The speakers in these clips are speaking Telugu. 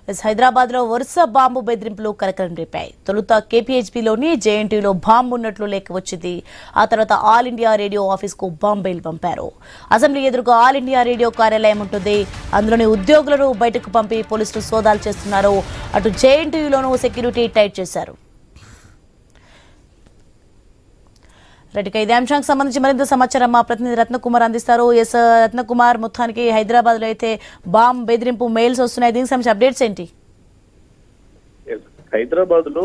హైదరాబాద్ లో వరుస బాంబు బెదిరింపులు కలకలం రేపాయి. తొలుత కేపీహెచ్బీలోని జేఎన్టీయూలో బాంబు ఉన్నట్లు లేఖ వచ్చింది. ఆ తర్వాత ఆల్ ఇండియా రేడియో ఆఫీస్ కు బాంబేలు పంపారు. అసెంబ్లీ ఎదురుగా ఆల్ ఇండియా రేడియో కార్యాలయం ఉంటుంది. అందులోని ఉద్యోగులను బయటకు పంపి పోలీసులు సోదాలు చేస్తున్నారు. అటు జేఎన్టీయూలోనూ సెక్యూరిటీ టైట్ చేశారు. ఇదే అంశానికి సంబంధించి మరింత సమాచారం మా ప్రతినిధి రత్నకుమార్ అందిస్తారు. ఎస్ రత్నకుమార్, మొత్తానికి హైదరాబాద్ లో అయితే బాంబ్ బెదిరింపు మెయిల్స్ వస్తున్నాయి. దీనికి సంబంధించి అప్డేట్స్ ఏంటి? హైదరాబాద్ లో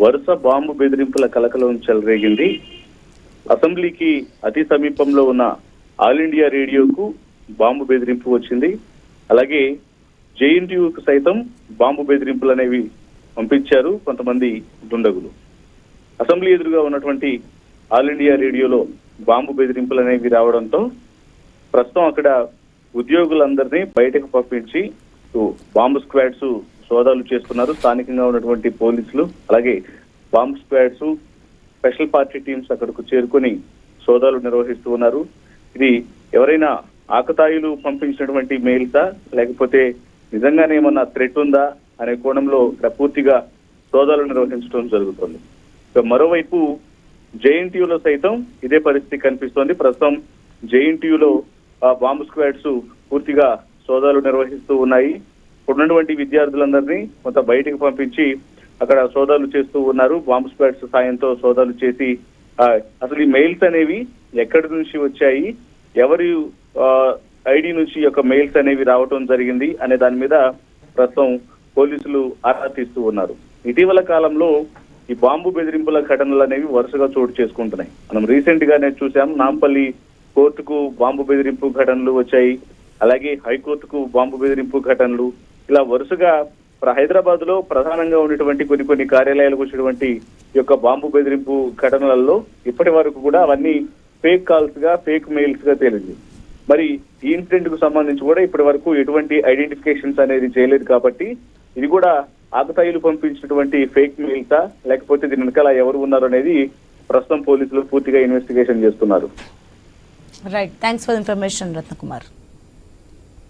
వరుస బాంబు బెదిరింపుల కలకలం చెలరేగింది. అసెంబ్లీకి అతి సమీపంలో ఉన్న ఆల్ ఇండియా రేడియోకు బాంబు బెదిరింపు వచ్చింది. అలాగే జేఎన్టీయూకు సైతం బాంబు బెదిరింపులు అనేవి పంపించారు కొంతమంది దుండగులు. అసెంబ్లీ ఎదురుగా ఉన్నటువంటి ఆల్ ఇండియా రేడియోలో బాంబు బెదిరింపులు అనేవి రావడంతో ప్రస్తుతం అక్కడ ఉద్యోగులందరినీ బయటకు పంపించి బాంబు స్క్వాడ్స్ సోదాలు చేస్తున్నారు. స్థానికంగా ఉన్నటువంటి పోలీసులు అలాగే bomb squads, special party teams అక్కడకు చేరుకొని సోదాలు నిర్వహిస్తూ ఉన్నారు. ఇది ఎవరైనా ఆకతాయిలు పంపించినటువంటి మెయిల్సా లేకపోతే నిజంగానే ఏమన్నా థ్రెట్ ఉందా అనే కోణంలో పూర్తిగా సోదాలు నిర్వహించడం జరుగుతుంది. మరోవైపు జేఎన్టీయూలో సైతం ఇదే పరిస్థితి కనిపిస్తోంది. ప్రస్తుతం జేఎన్టీయూలో బాంబు స్క్వాడ్స్ పూర్తిగా సోదాలు నిర్వహిస్తూ ఉన్నాయి. ఉన్నటువంటి విద్యార్థులందరినీ కొంత బయటకు పంపించి అక్కడ సోదాలు చేస్తూ ఉన్నారు. బాంబు స్క్వాడ్స్ సాయంతో సోదాలు చేసి అసలు ఈ మెయిల్స్ అనేవి ఎక్కడి నుంచి వచ్చాయి, ఎవరి ఐడి నుంచి యొక్క మెయిల్స్ అనేవి రావటం జరిగింది అనే దాని మీద ప్రస్తుతం పోలీసులు ఆరా తీస్తూ ఉన్నారు. ఇటీవల కాలంలో ఈ బాంబు బెదిరింపుల ఘటనలు అనేవి వరుసగా చోటు చేసుకుంటున్నాయి. మనం రీసెంట్ గానే చూసాం, నాంపల్లి కోర్టుకు బాంబు బెదిరింపు ఘటనలు వచ్చాయి. అలాగే హైకోర్టుకు బాంబు బెదిరింపు ఘటనలు, ఇలా వరుసగా హైదరాబాద్ లో ప్రధానంగా ఉన్నటువంటి కొన్ని కార్యాలయాలకు వచ్చినటువంటి యొక్క బాంబు బెదిరింపు ఘటనలలో ఇప్పటి వరకు కూడా అవన్నీ ఫేక్ కాల్స్ గా, ఫేక్ మెయిల్స్ గా తేలింది. మరి ఈ ఇన్సిడెంట్ కు సంబంధించి కూడా ఇప్పటి వరకు ఎటువంటి ఐడెంటిఫికేషన్స్ అనేది చేయలేదు. కాబట్టి ఇది కూడా ఆకతాయిలు పంపించినటువంటి ఫేక్ మెయిల్సా లేకపోతే దీని వెనకాల ఎవరు ఉన్నారు అనేది ప్రస్తుతం పోలీసులు పూర్తిగా ఇన్వెస్టిగేషన్ చేస్తున్నారు. Right, thanks for information Ratnakumar.